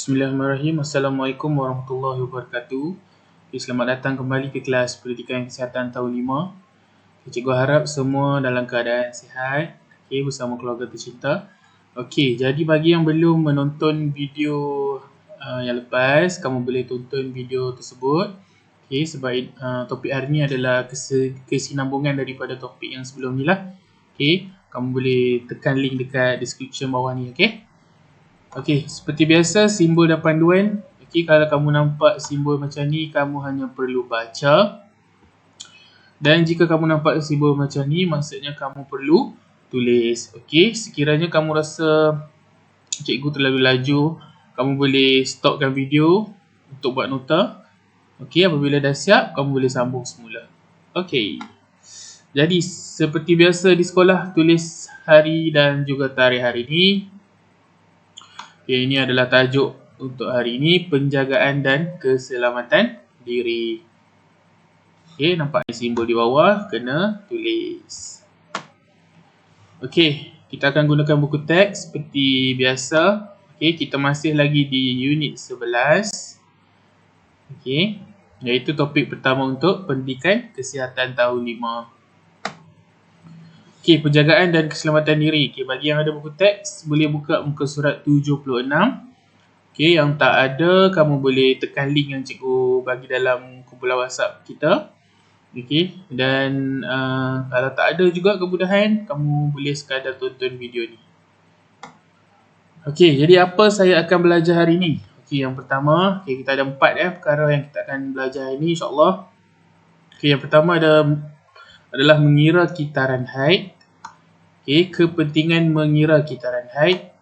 Bismillahirrahmanirrahim. Assalamualaikum warahmatullahi wabarakatuh. Selamat datang kembali ke kelas Pendidikan Kesihatan tahun 5. Cikgu harap semua dalam keadaan sihat bersama keluarga tercinta. Jadi bagi yang belum menonton video yang lepas, kamu boleh tonton video tersebut. Sebab topik hari ni adalah kesinambungan daripada topik yang sebelum ni lah. Kamu boleh tekan link dekat description bawah ni. Seperti biasa, simbol dan panduan. Kalau kamu nampak simbol macam ni, kamu hanya perlu baca. Dan jika kamu nampak simbol macam ni, maksudnya kamu perlu tulis. Sekiranya kamu rasa cikgu terlalu laju, kamu boleh stopkan video untuk buat nota. Apabila dah siap, kamu boleh sambung semula. Jadi seperti biasa di sekolah, tulis hari dan juga tarikh hari ni. Ini adalah tajuk untuk hari ini, penjagaan dan keselamatan diri. Nampak simbol di bawah, kena tulis. Kita akan gunakan buku teks seperti biasa. Kita masih lagi di unit 11. Iaitu topik pertama untuk pendidikan kesihatan tahun 5. Penjagaan dan keselamatan diri. Bagi yang ada buku teks, boleh buka muka surat 76. Yang tak ada, kamu boleh tekan link yang cikgu bagi dalam kumpulan WhatsApp kita. Dan kalau tak ada juga kemudahan, kamu boleh sekadar tonton video ni. Jadi apa saya akan belajar hari ni? Yang pertama, kita ada 4 perkara yang kita akan belajar hari ni, insyaAllah. Yang pertama adalah mengira kitaran haid. Kepentingan mengira kitaran haid.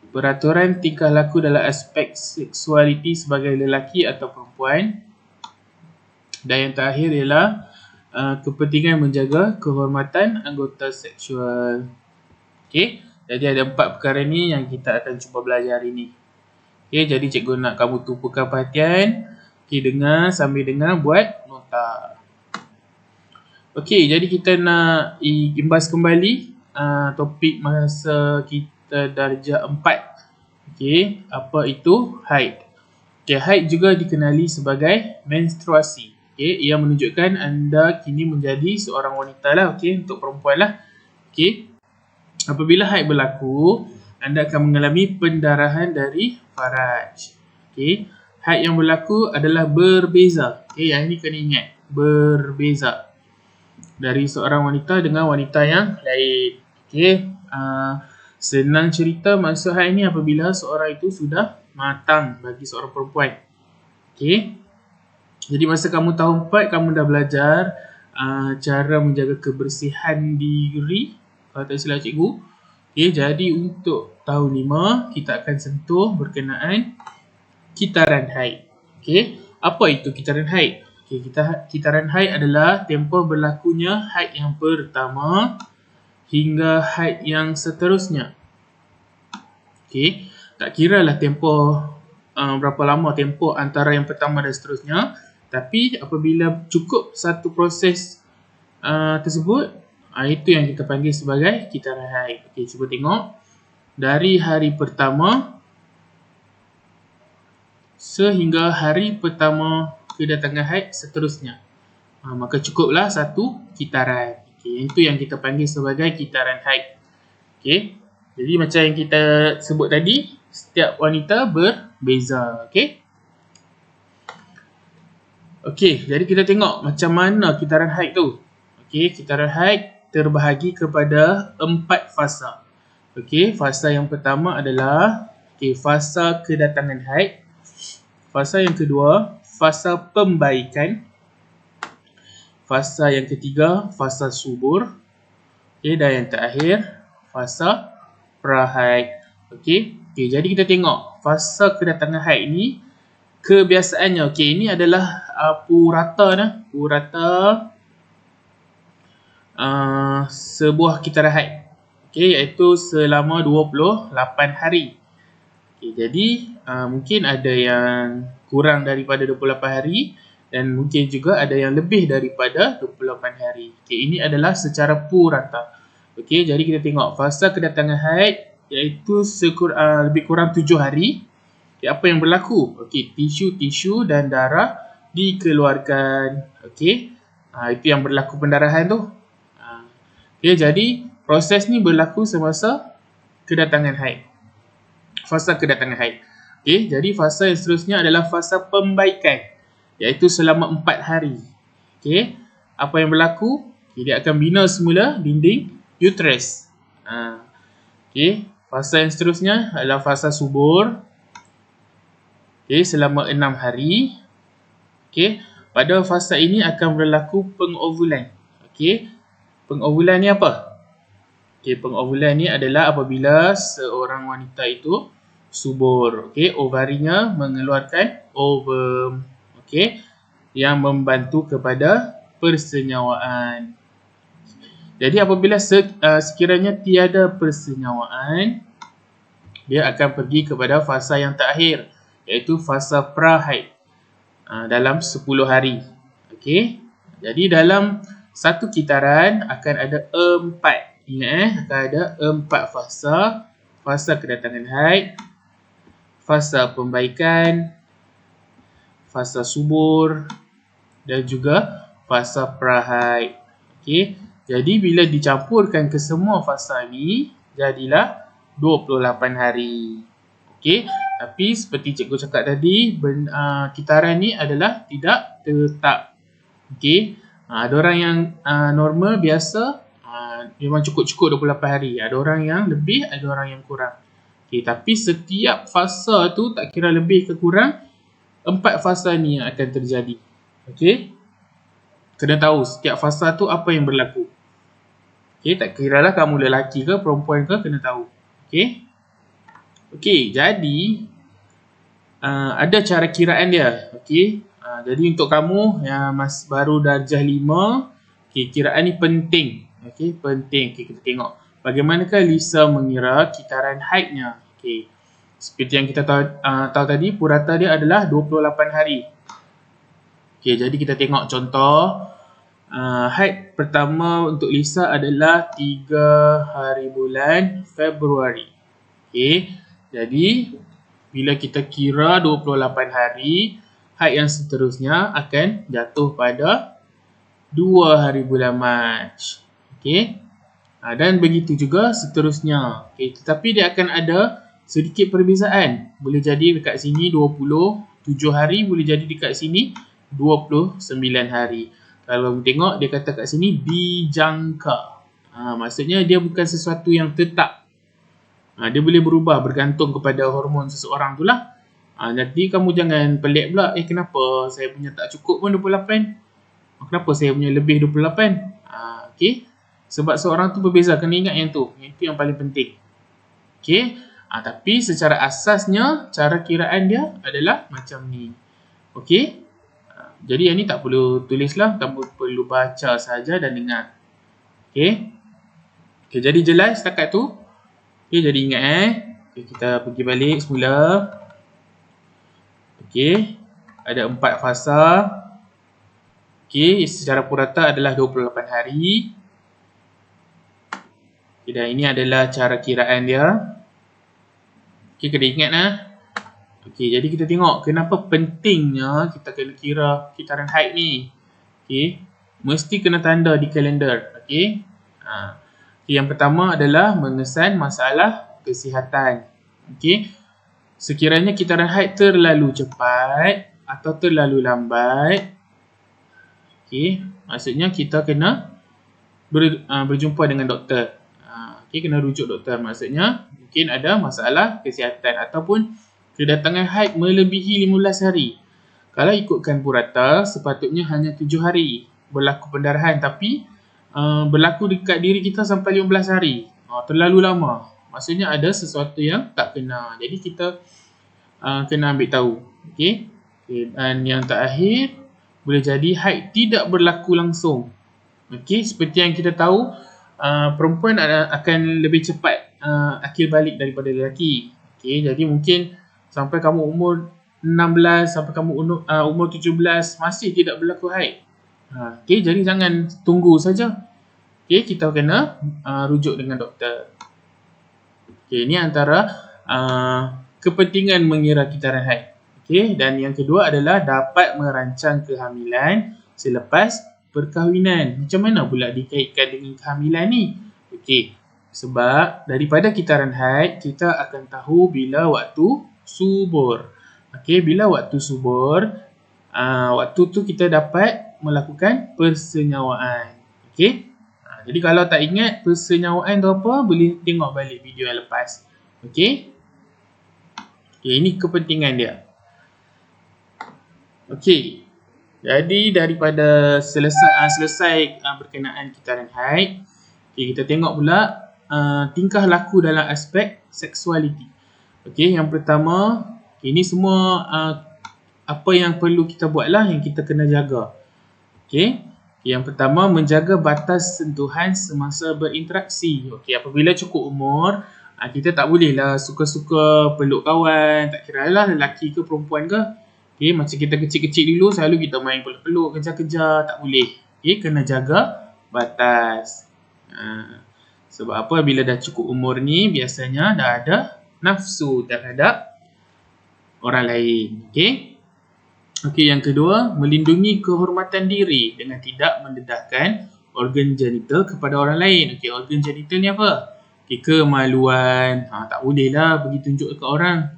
Peraturan tingkah laku dalam aspek seksualiti sebagai lelaki atau perempuan. Dan yang terakhir ialah kepentingan menjaga kehormatan anggota seksual. Jadi ada 4 perkara ni yang kita akan cuba belajar hari ni. Jadi cikgu nak kamu tumpukan perhatian. Dengar, sambil dengar buat nota. Jadi kita nak imbas kembali topik masa kita darjah 4. Apa itu haid? Haid juga dikenali sebagai menstruasi. Ia menunjukkan anda kini menjadi seorang wanita lah. Untuk perempuan lah. Apabila haid berlaku, anda akan mengalami pendarahan dari faraj. Haid yang berlaku adalah berbeza. Yang ini kena ingat, berbeza dari seorang wanita dengan wanita yang lain. Senang cerita, maksud haid ni apabila seorang itu sudah matang bagi seorang perempuan. Jadi masa kamu tahun 4, kamu dah belajar cara menjaga kebersihan diri, kalau tak silap cikgu. Jadi untuk tahun 5, kita akan sentuh berkenaan kitaran haid. Apa itu kitaran haid? Kitaran haid adalah tempoh berlakunya haid yang pertama hingga haid yang seterusnya. Tak kira lah tempoh berapa lama tempoh antara yang pertama dan seterusnya. Tapi apabila cukup satu proses tersebut, itu yang kita panggil sebagai kitaran haid. Cuba tengok. Dari hari pertama sehingga hari pertama kedatangan haid seterusnya. Maka cukuplah satu kitaran. Itu yang kita panggil sebagai kitaran haid. Jadi macam yang kita sebut tadi, setiap wanita berbeza. Jadi kita tengok macam mana kitaran haid tu. Kitaran haid terbahagi kepada 4 fasa. Fasa yang pertama adalah fasa kedatangan haid. Fasa yang kedua, fasa pembaikan. Fasa yang ketiga, fasa subur. Dan yang terakhir, fasa prahaid. Jadi kita tengok fasa kedatangan haid ni, kebiasaannya. Ini adalah purata sebuah kitaran haid. Iaitu selama 28 hari. Jadi mungkin ada yang kurang daripada 28 hari dan mungkin juga ada yang lebih daripada 28 hari. Ini adalah secara purata. Jadi kita tengok fasa kedatangan haid iaitu lebih kurang 7 hari. Okay, apa yang berlaku? Okay, tisu-tisu dan darah dikeluarkan. Okay, itu yang berlaku pendarahan tu. Okay, jadi proses ni berlaku semasa kedatangan haid. Fasa kedatangan haid. Okay, jadi fasa yang seterusnya adalah fasa pembaikan, iaitu selama 4 hari. Okay, apa yang berlaku? Okay, dia akan bina semula dinding uterus. Okay, fasa yang seterusnya adalah fasa subur. Okay, selama 6 hari. Okay, pada fasa ini akan berlaku pengovulan. Okay, pengovulan ni apa? Okay, pengovulan ni adalah apabila seorang wanita itu subur. Okay, ovarinya mengeluarkan ovum. Okay, yang membantu kepada persenyawaan. Jadi apabila sekiranya tiada persenyawaan, dia akan pergi kepada fasa yang terakhir, iaitu fasa pra-haid dalam 10 hari. Okey. Jadi dalam satu kitaran akan ada 4. Ingat akan ada 4 fasa. Fasa kedatangan haid, fasa pembaikan, fasa subur dan juga fasa pra-haid. Okey. Jadi bila dicampurkan ke semua fasa ni, jadilah 28 hari. Okey. Tapi seperti cikgu cakap tadi, kitaran ni adalah tidak tetap. Okey. Ada orang yang normal, biasa, memang cukup-cukup 28 hari. Ada orang yang lebih, ada orang yang kurang. Okey, tapi setiap fasa tu tak kira lebih ke kurang, 4 fasa ni yang akan terjadi. Okey. Kena tahu setiap fasa tu apa yang berlaku. Okey, tak kiralah kamu lelaki ke perempuan ke, kena tahu. Okey. Okey, jadi ada cara kiraan dia. Okey. Jadi untuk kamu yang baru darjah 5, okey, kiraan ni penting. Okey, penting. Okey, kita tengok bagaimanakah Lisa mengira kitaran haidnya. Okey. Seperti yang kita tahu tadi, purata dia adalah 28 hari. Okey, jadi kita tengok contoh. Haid pertama untuk Lisa adalah 3 hari bulan Februari. Okey. Jadi bila kita kira 28 hari, haid yang seterusnya akan jatuh pada 2 hari bulan Mac. Okey. Dan begitu juga seterusnya. Okey, tetapi dia akan ada sedikit perbezaan. Boleh jadi dekat sini 27 hari, boleh jadi dekat sini 29 hari. Kalau tengok dia kata kat sini bijangka. Maksudnya dia bukan sesuatu yang tetap. Dia boleh berubah bergantung kepada hormon seseorang tu lah. Jadi kamu jangan pelik pula. Kenapa saya punya tak cukup pun 28? Kenapa saya punya lebih 28? Okay. Sebab seorang tu berbeza. Kena ingat yang tu. Itu yang paling penting. Okay. Tapi secara asasnya, cara kiraan dia adalah macam ni. Okay. Jadi yang ni tak perlu tulis lah. Kamu perlu baca saja dan dengar. Okay. Okay, jadi jelas setakat tu. Okay, jadi ingat okay, kita pergi balik semula. Okay, ada 4 fasa. Okay, secara purata adalah 28 hari. Okay, dan ini adalah cara kiraan dia. Okay, kena ingat lah. Okay, jadi kita tengok kenapa pentingnya kita kena kira kitaran haid ni. Okay, mesti kena tanda di kalender. Okay. Yang pertama adalah mengesan masalah kesihatan. Okey. Sekiranya kitaran haid terlalu cepat atau terlalu lambat, okey, maksudnya kita kena berjumpa dengan doktor. Okey, kena rujuk doktor. Maksudnya mungkin ada masalah kesihatan ataupun kedatangan haid melebihi 15 hari. Kalau ikutkan purata, sepatutnya hanya 7 hari berlaku pendarahan, tapi berlaku dekat diri kita sampai 15 hari. Terlalu lama. Maksudnya ada sesuatu yang tak kena. Jadi kita kena ambil tahu. Okay. Dan yang terakhir, boleh jadi haid tidak berlaku langsung. Okay. Seperti yang kita tahu, perempuan akan lebih cepat akil balik daripada lelaki. Okay. Jadi mungkin sampai kamu umur 16, sampai kamu umur 17 masih tidak berlaku haid. Okay, jadi jangan tunggu saja. Okay, kita kena rujuk dengan doktor. Okey, ini antara kepentingan mengira kitaran haid. Okey, dan yang kedua adalah dapat merancang kehamilan selepas perkahwinan. Macam mana pula dikaitkan dengan kehamilan ni? Okey, sebab daripada kitaran haid kita akan tahu bila waktu subur. Okey, bila waktu subur, waktu tu kita dapat melakukan persenyawaan. Okey. Jadi kalau tak ingat persenyawaan tu apa, boleh tengok balik video yang lepas. Okey. Okey, ini kepentingan dia. Okey. Jadi daripada selesai berkenaan kitaran haid, okay, kita tengok pula tingkah laku dalam aspek seksualiti. Okey, yang pertama, okay, ini semua apa yang perlu kita buat lah, yang kita kena jaga. Okey. Yang pertama, menjaga batas sentuhan semasa berinteraksi. Okey, apabila cukup umur, kita tak boleh lah suka-suka peluk kawan, tak kira lah lelaki ke perempuan ke. Okey, macam kita kecil-kecil dulu selalu kita main peluk-peluk, kejar-kejar, tak boleh. Okey, kena jaga batas. Sebab apa? Bila dah cukup umur ni, biasanya dah ada nafsu terhadap orang lain. Okey. Okey, yang kedua, melindungi kehormatan diri dengan tidak mendedahkan organ genital kepada orang lain. Okey, organ genital ni apa? Okey, kemaluan. Tak boleh lah pergi tunjuk dekat orang.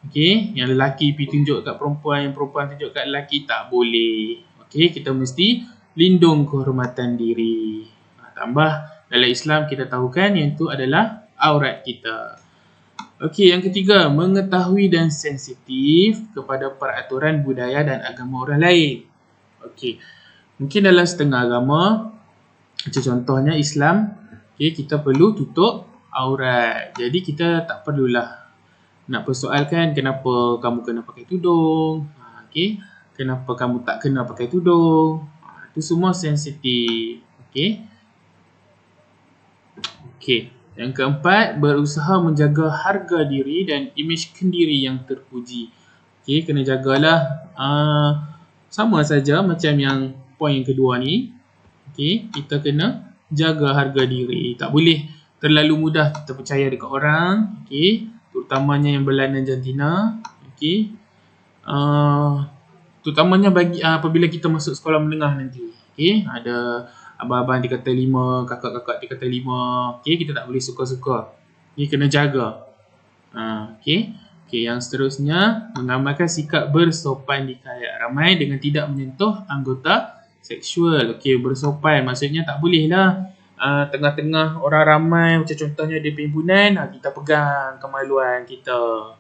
Okey, yang lelaki pergi tunjuk kat perempuan, yang perempuan tunjuk kat lelaki, tak boleh. Okey, kita mesti lindung kehormatan diri. Tambah dalam Islam kita tahu kan yang tu adalah aurat kita. Okey, yang ketiga, mengetahui dan sensitif kepada peraturan budaya dan agama orang lain. Okey, mungkin dalam setengah agama, macam contohnya Islam, okey, kita perlu tutup aurat. Jadi kita tak perlulah nak persoalkan kenapa kamu kena pakai tudung. Okey, kenapa kamu tak kena pakai tudung. Itu semua sensitif. Okey. Okey. Yang keempat, berusaha menjaga harga diri dan imej kendiri yang terpuji. Okey, kena jagalah sama saja macam yang poin yang kedua ni. Okey, kita kena jaga harga diri. Tak boleh terlalu mudah kita percaya dekat orang. Okey, terutamanya yang berlainan jantina. Okey. Terutamanya bagi apabila kita masuk sekolah menengah nanti. Okey, ada abang-abang dia kata 5, kakak-kakak dia kata 5. Okey, kita tak boleh suka-suka. Okey, kena jaga. Okey. Okey, yang seterusnya, mengamalkan sikap bersopan di khalayak ramai dengan tidak menyentuh anggota seksual. Okey, bersopan maksudnya tak boleh lah tengah-tengah orang ramai, macam contohnya di perhimpunan, kita pegang kemaluan kita.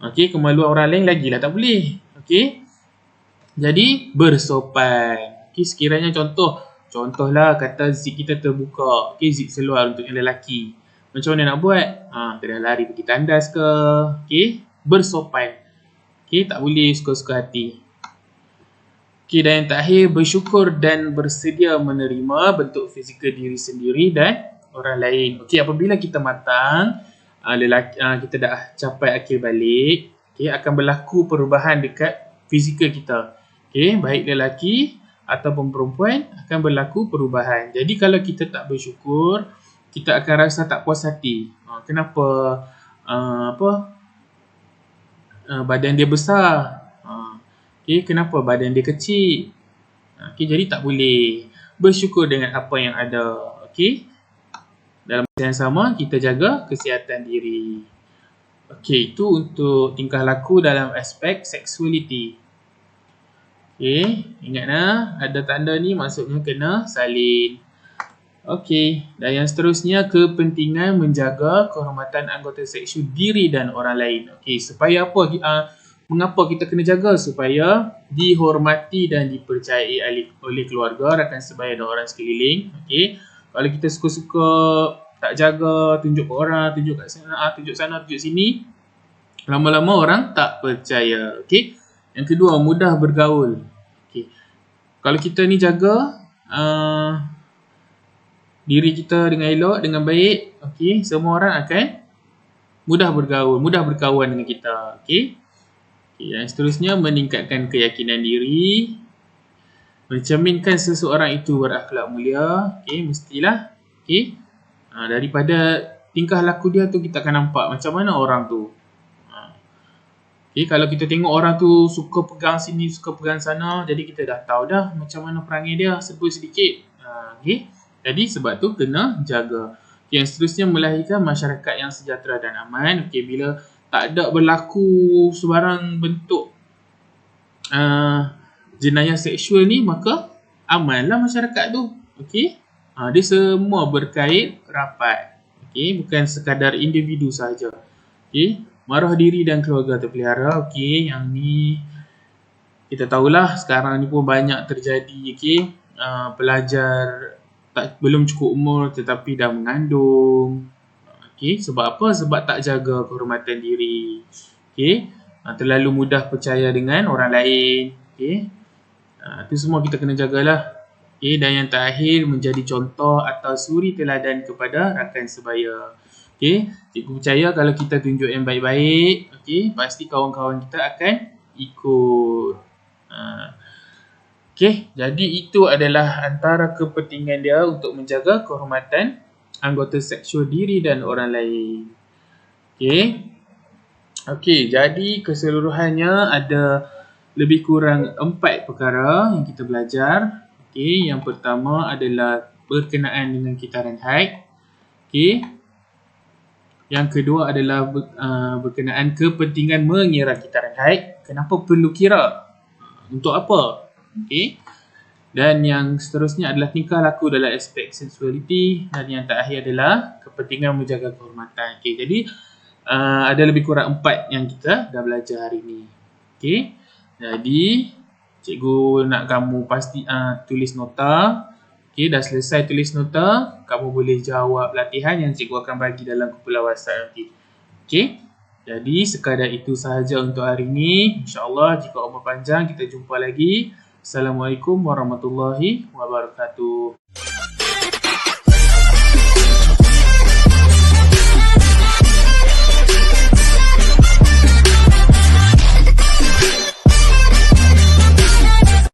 Okey, kemaluan orang lain lagilah tak boleh. Okey. Jadi bersopan. Okey, sekiranya contohlah kata zip kita terbuka. Okey, zip seluar untuk yang lelaki. Macam mana nak buat? Kena lari pergi tandas ke. Okey, bersopan. Okey, tak boleh suka-suka hati. Okey, dan yang terakhir, bersyukur dan bersedia menerima bentuk fizikal diri sendiri dan orang lain. Okey, apabila kita matang, kita dah capai akhir balik, okey, akan berlaku perubahan dekat fizikal kita. Okey, baik lelaki ataupun perempuan akan berlaku perubahan. Jadi kalau kita tak bersyukur, kita akan rasa tak puas hati. Kenapa badan dia besar? Okey, kenapa badan dia kecil? Okey, jadi tak boleh bersyukur dengan apa yang ada. Okey. Dalam masa yang sama, kita jaga kesihatan diri. Okey, itu untuk tingkah laku dalam aspek seksualiti. Okey, ingatlah ada tanda ni maksudnya kena salin. Okey, dan yang seterusnya, kepentingan menjaga kehormatan anggota seksual diri dan orang lain. Okey, supaya apa? Mengapa kita kena jaga? Supaya dihormati dan dipercayai oleh keluarga, rakan sebaya dan orang sekeliling. Okey, kalau kita suka-suka tak jaga, tunjuk ke orang, tunjuk kat sana, tunjuk sana, tunjuk sini, lama-lama orang tak percaya. Okey. Yang kedua, mudah bergaul. Okey. Kalau kita ni jaga diri kita dengan elok, dengan baik, okey, semua orang akan mudah bergaul, mudah berkawan dengan kita. Okey. Okay, yang seterusnya, meningkatkan keyakinan diri, mencerminkan seseorang itu berakhlak mulia. Okey, mestilah. Okey, daripada tingkah laku dia tu kita akan nampak macam mana orang tu. Okay, kalau kita tengok orang tu suka pegang sini, suka pegang sana, jadi kita dah tahu dah macam mana perangai dia, sebut sedikit. Okay. Jadi sebab tu kena jaga. Okay, yang seterusnya melahirkan masyarakat yang sejahtera dan aman. Okay, bila tak ada berlaku sebarang bentuk jenayah seksual ni, maka amanlah masyarakat tu. Okay. Dia semua berkait rapat. Okay, bukan sekadar individu sahaja. Okay. Maruah diri dan keluarga terpelihara. Okey, yang ni kita tahulah sekarang ni pun banyak terjadi. Okey, pelajar belum cukup umur tetapi dah mengandung. Okey, sebab apa? Sebab tak jaga kehormatan diri. Okey, terlalu mudah percaya dengan orang lain. Okey, itu semua kita kena jagalah. Okey, dan yang terakhir menjadi contoh atau suri teladan kepada rakan sebaya. Okey, cikgu percaya kalau kita tunjuk yang baik-baik, okey, pasti kawan-kawan kita akan ikut. Okey, jadi itu adalah antara kepentingan dia untuk menjaga kehormatan anggota seksual diri dan orang lain. Okey. Okey, jadi keseluruhannya ada lebih kurang 4 perkara yang kita belajar. Okey, yang pertama adalah berkenaan dengan kitaran haid. Okey. Yang kedua adalah berkenaan kepentingan mengira kitaran haid. Kenapa perlu kira? Untuk apa? Okay. Dan yang seterusnya adalah tingkah laku dalam aspek seksualiti. Dan yang terakhir adalah kepentingan menjaga kehormatan. Okay. Jadi ada lebih kurang 4 yang kita dah belajar hari ini. Okay. Jadi cikgu nak kamu pasti tulis nota. Okay, dah selesai tulis nota, kamu boleh jawab latihan yang cikgu akan bagi dalam kumpulan WhatsApp nanti. Okay, jadi sekadar itu sahaja untuk hari ini. InsyaAllah jika umur panjang kita jumpa lagi. Assalamualaikum warahmatullahi wabarakatuh.